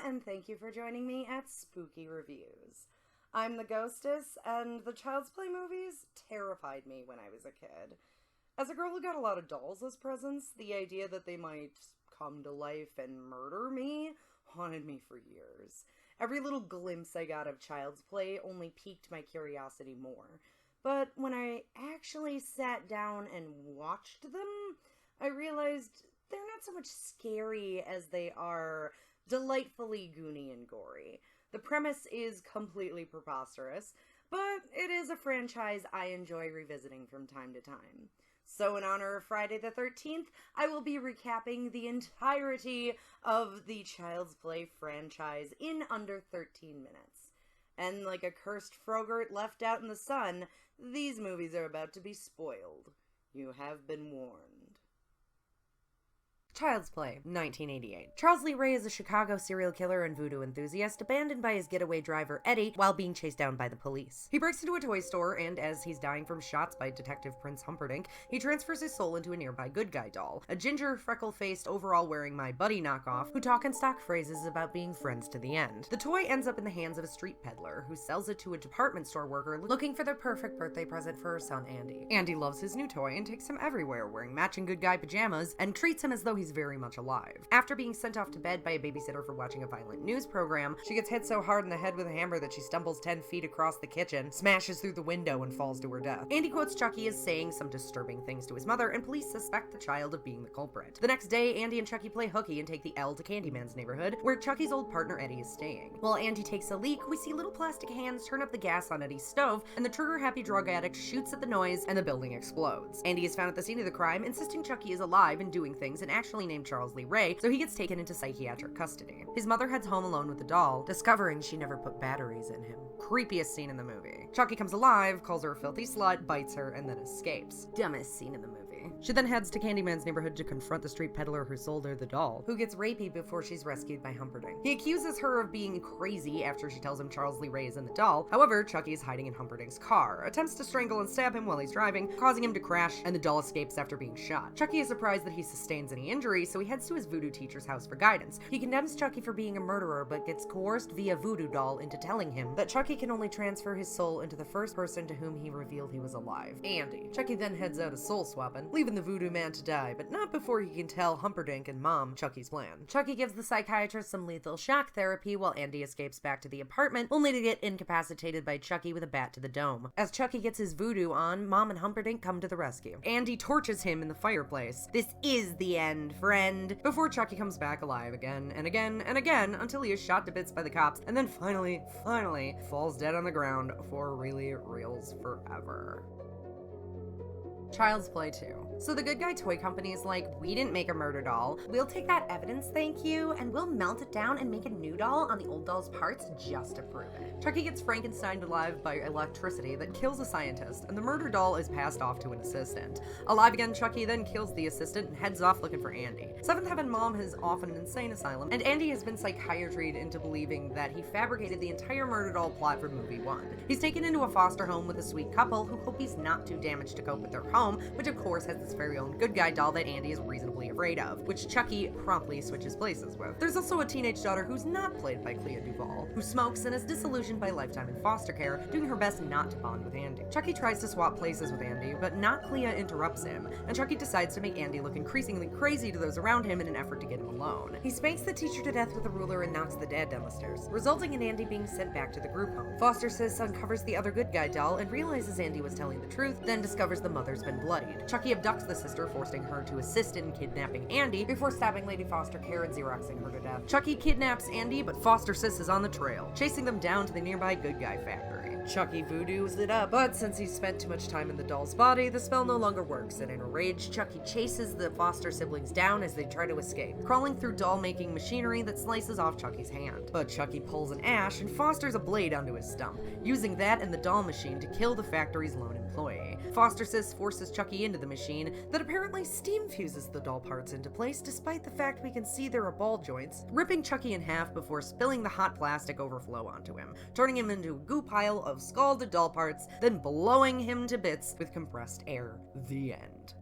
and thank you for joining me at Spooky Reviews. I'm the Ghostess, and the Child's Play movies terrified me when I was a kid. As a girl who got a lot of dolls as presents, the idea that they might come to life and murder me haunted me for years. Every little glimpse I got of Child's Play only piqued my curiosity more. But when I actually sat down and watched them, I realized they're not so much scary as they are delightfully goony and gory. The premise is completely preposterous, but it is a franchise I enjoy revisiting from time to time. So in honor of Friday the 13th, I will be recapping the entirety of the Child's Play franchise in under 13 minutes. And like a cursed frogurt left out in the sun, these movies are about to be spoiled. You have been warned. Child's Play, 1988. Charles Lee Ray is a Chicago serial killer and voodoo enthusiast abandoned by his getaway driver Eddie while being chased down by the police. He breaks into a toy store and, as he's dying from shots by Detective Prince Humperdinck, he transfers his soul into a nearby good guy doll, a ginger, freckle-faced, overall-wearing My Buddy knockoff who talk in stock phrases about being friends to the end. The toy ends up in the hands of a street peddler who sells it to a department store worker looking for the perfect birthday present for her son Andy. Andy loves his new toy and takes him everywhere, wearing matching good guy pajamas, and treats him as though he's very much alive. After being sent off to bed by a babysitter for watching a violent news program, she gets hit so hard in the head with a hammer that she stumbles 10 feet across the kitchen, smashes through the window, and falls to her death. Andy quotes Chucky as saying some disturbing things to his mother, and police suspect the child of being the culprit. The next day, Andy and Chucky play hooky and take the L to Candyman's neighborhood, where Chucky's old partner Eddie is staying. While Andy takes a leak, we see little plastic hands turn up the gas on Eddie's stove, and the trigger-happy drug addict shoots at the noise, and the building explodes. Andy is found at the scene of the crime, insisting Chucky is alive and doing things, and actually named Charles Lee Ray, so he gets taken into psychiatric custody. His mother heads home alone with the doll, discovering she never put batteries in him. Creepiest scene in the movie. Chucky comes alive, calls her a filthy slut, bites her, and then escapes. Dumbest scene in the movie. She then heads to Candyman's neighborhood to confront the street peddler who sold her the doll, who gets rapey before she's rescued by Humperdinck. He accuses her of being crazy after she tells him Charles Lee Ray is in the doll. However, Chucky is hiding in Humperdinck's car, attempts to strangle and stab him while he's driving, causing him to crash, and the doll escapes after being shot. Chucky is surprised that he sustains any injury, so he heads to his voodoo teacher's house for guidance. He condemns Chucky for being a murderer, but gets coerced via voodoo doll into telling him that Chucky can only transfer his soul into the first person to whom he revealed he was alive, Andy. Chucky then heads out a soul swapping, leaving the voodoo man to die, but not before he can tell Humperdinck and Mom Chucky's plan. Chucky gives the psychiatrist some lethal shock therapy while Andy escapes back to the apartment, only to get incapacitated by Chucky with a bat to the dome. As Chucky gets his voodoo on, Mom and Humperdinck come to the rescue. Andy torches him in the fireplace. This is the end, friend, before Chucky comes back alive again and again and again until he is shot to bits by the cops and then finally falls dead on the ground for really reals forever. Child's Play 2. So the good guy toy company is like, we didn't make a murder doll. We'll take that evidence, thank you, and we'll melt it down and make a new doll on the old doll's parts just to prove it. Chucky gets Frankensteined alive by electricity that kills a scientist, and the murder doll is passed off to an assistant. Alive again, Chucky then kills the assistant and heads off looking for Andy. Seventh Heaven Mom is off in an insane asylum, and Andy has been psychiatried into believing that he fabricated the entire murder doll plot from movie 1. He's taken into a foster home with a sweet couple who hope he's not too damaged to cope with their home, which of course has its very own good guy doll that Andy is reasonably afraid of, which Chucky promptly switches places with. There's also a teenage daughter who's not played by Clea Duvall, who smokes and is disillusioned by lifetime in foster care, doing her best not to bond with Andy. Chucky tries to swap places with Andy, but not Clea interrupts him, and Chucky decides to make Andy look increasingly crazy to those around him in an effort to get him alone. He spanks the teacher to death with a ruler and knocks the dad down the stairs, resulting in Andy being sent back to the group home. Foster sis uncovers the other good guy doll and realizes Andy was telling the truth, then discovers the mother's been bloodied. Chucky abducts the sister, forcing her to assist in kidnapping Andy before stabbing Lady Foster Care and Xeroxing her to death. Chucky kidnaps Andy, but Foster Sis is on the trail, chasing them down to the nearby good guy factory. Chucky voodoos it up, but since he's spent too much time in the doll's body, the spell no longer works, and in a rage, Chucky chases the Foster siblings down as they try to escape, crawling through doll-making machinery that slices off Chucky's hand. But Chucky pulls an ash and fosters a blade onto his stump, using that and the doll machine to kill the factory's lone employee. Foster Sis forces Chucky into the machine that apparently steam fuses the doll parts into place, despite the fact we can see there are ball joints, ripping Chucky in half before spilling the hot plastic overflow onto him, turning him into a goo pile of scalded doll parts, then blowing him to bits with compressed air. The end.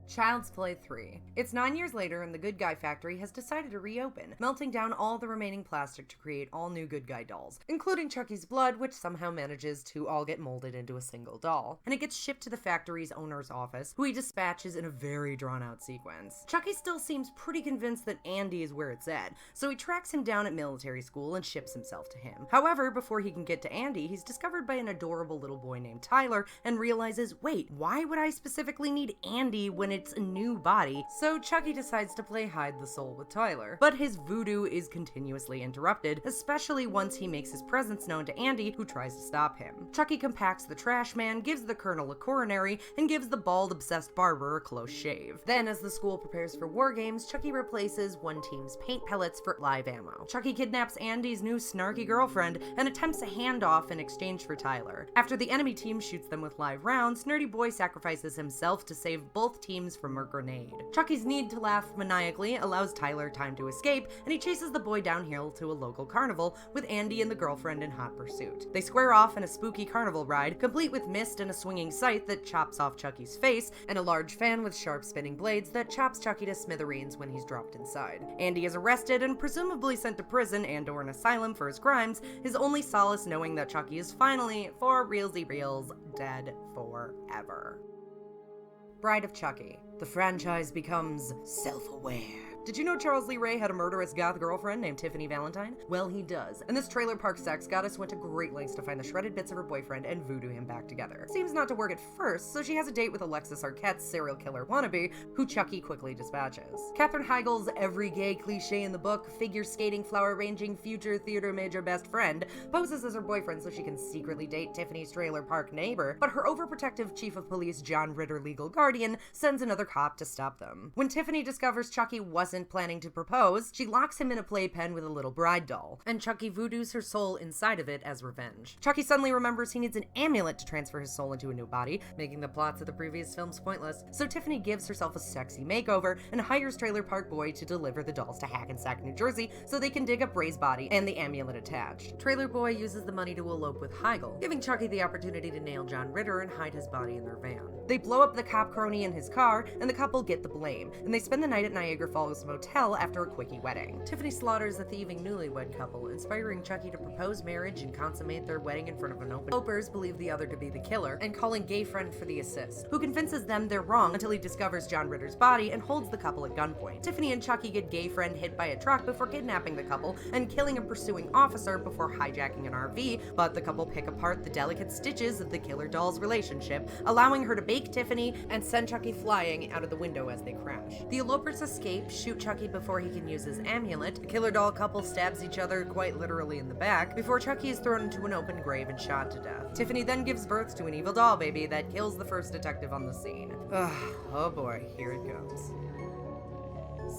Child's Play 3. It's 9 years later and the Good Guy factory has decided to reopen, melting down all the remaining plastic to create all new Good Guy dolls, including Chucky's blood, which somehow manages to all get molded into a single doll. And it gets shipped to the factory's owner's office, who he dispatches in a very drawn-out sequence. Chucky still seems pretty convinced that Andy is where it's at, so he tracks him down at military school and ships himself to him. However, before he can get to Andy, he's discovered by an adorable little boy named Tyler and realizes, wait, why would I specifically need Andy when it's a new body? So Chucky decides to play hide the soul with Tyler. But his voodoo is continuously interrupted, especially once he makes his presence known to Andy, who tries to stop him. Chucky compacts the trash man, gives the colonel a coronary, and gives the bald, obsessed barber a close shave. Then, as the school prepares for war games, Chucky replaces one team's paint pellets for live ammo. Chucky kidnaps Andy's new snarky girlfriend and attempts a handoff in exchange for Tyler. After the enemy team shoots them with live rounds, Nerdy Boy sacrifices himself to save both teams from a grenade. Chucky's need to laugh maniacally allows Tyler time to escape, and he chases the boy downhill to a local carnival with Andy and the girlfriend in hot pursuit. They square off in a spooky carnival ride, complete with mist and a swinging scythe that chops off Chucky's face, and a large fan with sharp spinning blades that chops Chucky to smithereens when he's dropped inside. Andy is arrested and presumably sent to prison and/or an asylum for his crimes, his only solace knowing that Chucky is finally, for realsy reals, dead forever. Bride of Chucky. The franchise becomes self-aware. Did you know Charles Lee Ray had a murderous goth girlfriend named Tiffany Valentine? Well, he does. And this trailer park sex goddess went to great lengths to find the shredded bits of her boyfriend and voodoo him back together. Seems not to work at first, so she has a date with Alexis Arquette's serial killer wannabe, who Chucky quickly dispatches. Katherine Heigl's every gay cliche in the book, figure skating, flower arranging, future theater major best friend, poses as her boyfriend so she can secretly date Tiffany's trailer park neighbor, but her overprotective chief of police John Ritter legal guardian sends another cop to stop them. When Tiffany discovers Chucky wasn't planning to propose, she locks him in a playpen with a little bride doll, and Chucky voodoos her soul inside of it as revenge. Chucky suddenly remembers he needs an amulet to transfer his soul into a new body, making the plots of the previous films pointless, so Tiffany gives herself a sexy makeover and hires Trailer Park Boy to deliver the dolls to Hackensack, New Jersey, so they can dig up Ray's body and the amulet attached. Trailer Boy uses the money to elope with Heigl, giving Chucky the opportunity to nail John Ritter and hide his body in their van. They blow up the cop crony in his car, and the couple get the blame, and they spend the night at Niagara Falls Motel after a quickie wedding. Tiffany slaughters the thieving newlywed couple, inspiring Chucky to propose marriage and consummate their wedding in front of an open. Elopers believe the other to be the killer, and calling gay friend for the assist, who convinces them they're wrong until he discovers John Ritter's body and holds the couple at gunpoint. Tiffany and Chucky get gay friend hit by a truck before kidnapping the couple and killing a pursuing officer before hijacking an RV, but the couple pick apart the delicate stitches of the killer doll's relationship, allowing her to bake Tiffany and send Chucky flying out of the window as they crash. The elopers escape, shoot Chucky before he can use his amulet. The killer doll couple stabs each other quite literally in the back before Chucky is thrown into an open grave and shot to death. Tiffany then gives birth to an evil doll baby that kills the first detective on the scene. Oh boy, here it comes.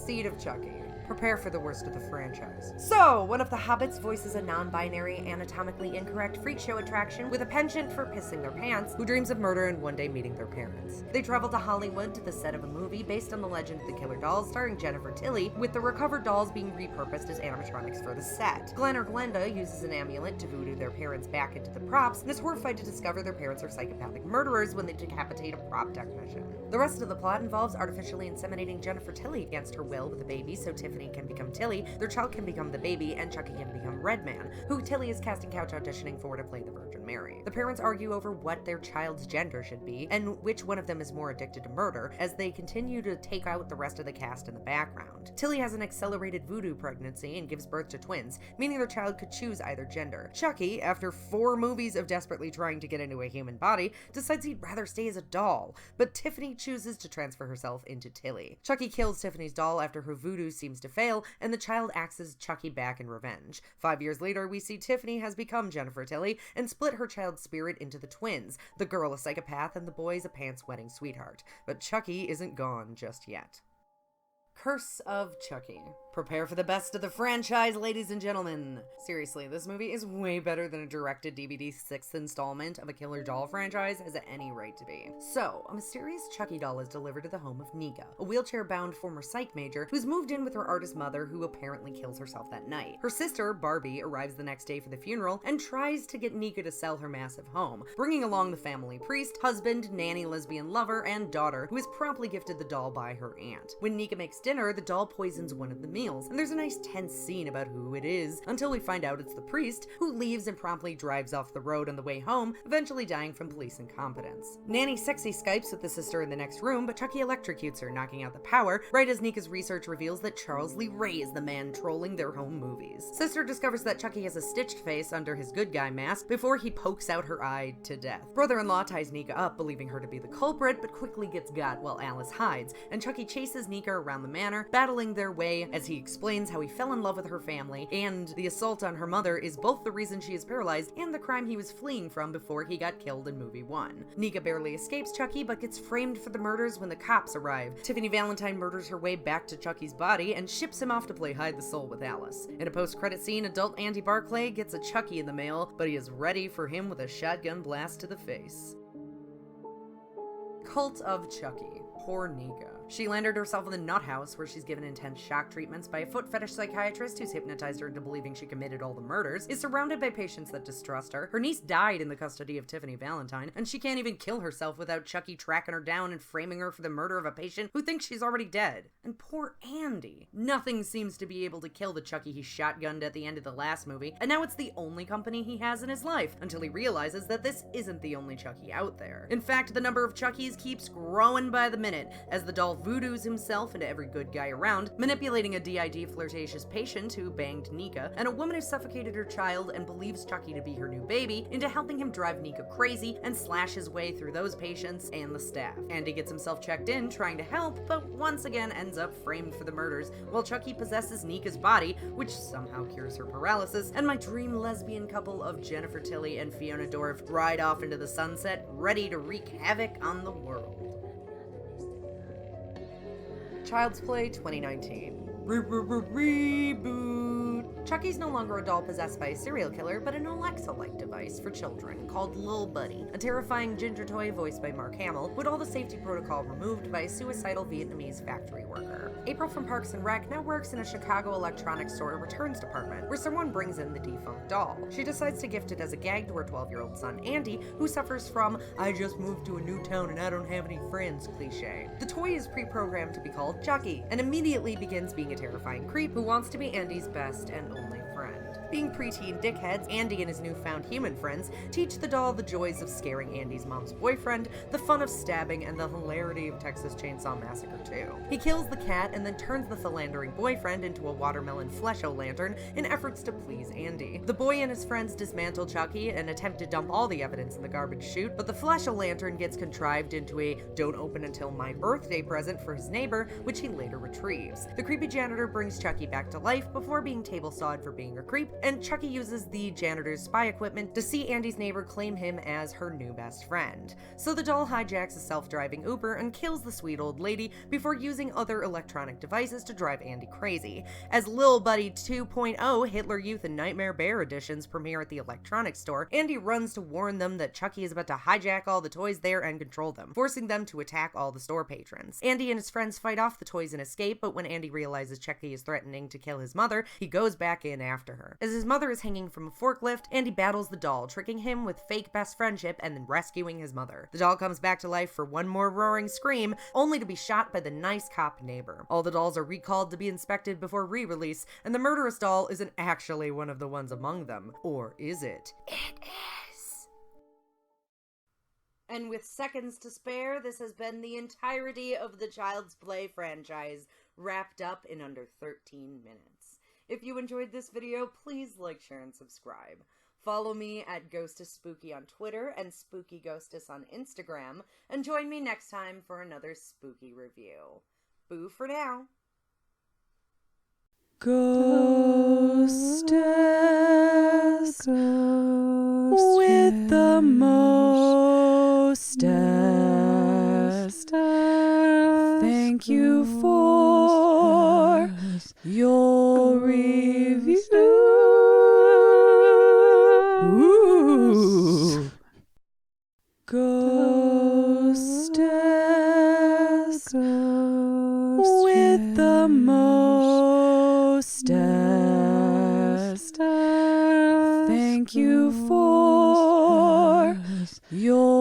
Seed of Chucky. Prepare for the worst of the franchise. So, one of the hobbits voices a non-binary, anatomically incorrect freak show attraction with a penchant for pissing their pants, who dreams of murder and one day meeting their parents. They travel to Hollywood to the set of a movie based on the legend of the killer dolls, starring Jennifer Tilly, with the recovered dolls being repurposed as animatronics for the set. Glenn or Glenda uses an amulet to voodoo their parents back into the props, and is horrified to discover their parents are psychopathic murderers when they decapitate a prop technician. The rest of the plot involves artificially inseminating Jennifer Tilly against her will with a baby so Tiffany can become Tilly, their child can become the baby, and Chucky can become Redman, who Tilly is casting couch auditioning for to play the Virgin Mary. The parents argue over what their child's gender should be, and which one of them is more addicted to murder, as they continue to take out the rest of the cast in the background. Tilly has an accelerated voodoo pregnancy and gives birth to twins, meaning their child could choose either gender. Chucky, after 4 movies of desperately trying to get into a human body, decides he'd rather stay as a doll, but Tiffany chooses to transfer herself into Tilly. Chucky kills Tiffany's doll after her voodoo seems to fail, and the child axes Chucky back in revenge. 5 years later, we see Tiffany has become Jennifer Tilly and split her child's spirit into the twins, the girl a psychopath and the boy's a pants-wetting sweetheart. But Chucky isn't gone just yet. Curse of Chucky. Prepare for the best of the franchise, ladies and gentlemen. Seriously, this movie is way better than a directed-DVD 6th installment of a killer doll franchise has any right to be. So, a mysterious Chucky doll is delivered to the home of Nika, a wheelchair-bound former psych major who's moved in with her artist mother who apparently kills herself that night. Her sister, Barbie, arrives the next day for the funeral and tries to get Nika to sell her massive home, bringing along the family priest, husband, nanny, lesbian lover, and daughter, who is promptly gifted the doll by her aunt. When Nika makes dinner, the doll poisons one of the meals, and there's a nice tense scene about who it is, until we find out it's the priest, who leaves and promptly drives off the road on the way home, eventually dying from police incompetence. Nanny sexy Skypes with the sister in the next room, but Chucky electrocutes her, knocking out the power, right as Nika's research reveals that Charles Lee Ray is the man trolling their home movies. Sister discovers that Chucky has a stitched face under his good guy mask before he pokes out her eye to death. Brother-in-law ties Nika up, believing her to be the culprit, but quickly gets got while Alice hides, and Chucky chases Nika around the manor, battling their way as he explains how he fell in love with her family, and the assault on her mother is both the reason she is paralyzed and the crime he was fleeing from before he got killed in movie 1. Nika barely escapes Chucky, but gets framed for the murders when the cops arrive. Tiffany Valentine murders her way back to Chucky's body and ships him off to play hide the soul with Alice. In a post-credit scene, adult Andy Barclay gets a Chucky in the mail, but he is ready for him with a shotgun blast to the face. Cult of Chucky. Poor Nika. She landed herself in the nut house, where she's given intense shock treatments by a foot fetish psychiatrist who's hypnotized her into believing she committed all the murders, is surrounded by patients that distrust her. Her niece died in the custody of Tiffany Valentine, and she can't even kill herself without Chucky tracking her down and framing her for the murder of a patient who thinks she's already dead. And poor Andy. Nothing seems to be able to kill the Chucky he shotgunned at the end of the last movie, and now it's the only company he has in his life, until he realizes that this isn't the only Chucky out there. In fact, the number of Chuckies keeps growing by the minute, as the doll voodoos himself into every good guy around, manipulating a DID flirtatious patient who banged Nika, and a woman who suffocated her child and believes Chucky to be her new baby, into helping him drive Nika crazy and slash his way through those patients and the staff. Andy gets himself checked in, trying to help, but once again ends up framed for the murders, while Chucky possesses Nika's body, which somehow cures her paralysis, and my dream lesbian couple of Jennifer Tilly and Fiona Dorff ride off into the sunset, ready to wreak havoc on the world. Child's Play 2019. Reboot. Chucky's no longer a doll possessed by a serial killer, but an Alexa-like device for children called Lil Buddy, a terrifying ginger toy voiced by Mark Hamill, with all the safety protocol removed by a suicidal Vietnamese factory worker. April from Parks and Rec now works in a Chicago electronics store returns department, where someone brings in the defunct doll. She decides to gift it as a gag to her 12-year-old son Andy, who suffers from "I just moved to a new town and I don't have any friends" cliché. The toy is pre-programmed to be called Chucky, and immediately begins being a terrifying creep who wants to be Andy's best and only friend. Being preteen dickheads, Andy and his newfound human friends teach the doll the joys of scaring Andy's mom's boyfriend, the fun of stabbing, and the hilarity of Texas Chainsaw Massacre 2. He kills the cat and then turns the philandering boyfriend into a watermelon flesho-lantern in efforts to please Andy. The boy and his friends dismantle Chucky and attempt to dump all the evidence in the garbage chute, but the flesho-lantern gets contrived into a "don't open until my birthday" present for his neighbor, which he later retrieves. The creepy janitor brings Chucky back to life before being table-sawed for being a creep, and Chucky uses the janitor's spy equipment to see Andy's neighbor claim him as her new best friend. So the doll hijacks a self-driving Uber and kills the sweet old lady before using other electronic devices to drive Andy crazy. As Lil Buddy 2.0 Hitler Youth and Nightmare Bear editions premiere at the electronics store, Andy runs to warn them that Chucky is about to hijack all the toys there and control them, forcing them to attack all the store patrons. Andy and his friends fight off the toys and escape, but when Andy realizes Chucky is threatening to kill his mother, he goes back in after her. As his mother is hanging from a forklift, Andy battles the doll, tricking him with fake best friendship and then rescuing his mother. The doll comes back to life for one more roaring scream, only to be shot by the nice cop neighbor. All the dolls are recalled to be inspected before re-release, and the murderous doll isn't actually one of the ones among them. Or is it? It is! And with seconds to spare, this has been the entirety of the Child's Play franchise, wrapped up in under 13 minutes. If you enjoyed this video, please like, share, and subscribe. Follow me at Ghostesspooky on Twitter and Spooky Ghostess on Instagram, and join me next time for another spooky review. Boo for now. Ghostess with the mostest. Thank you for your reviews. Ooh. Ghostess with the mostest. Thank you for your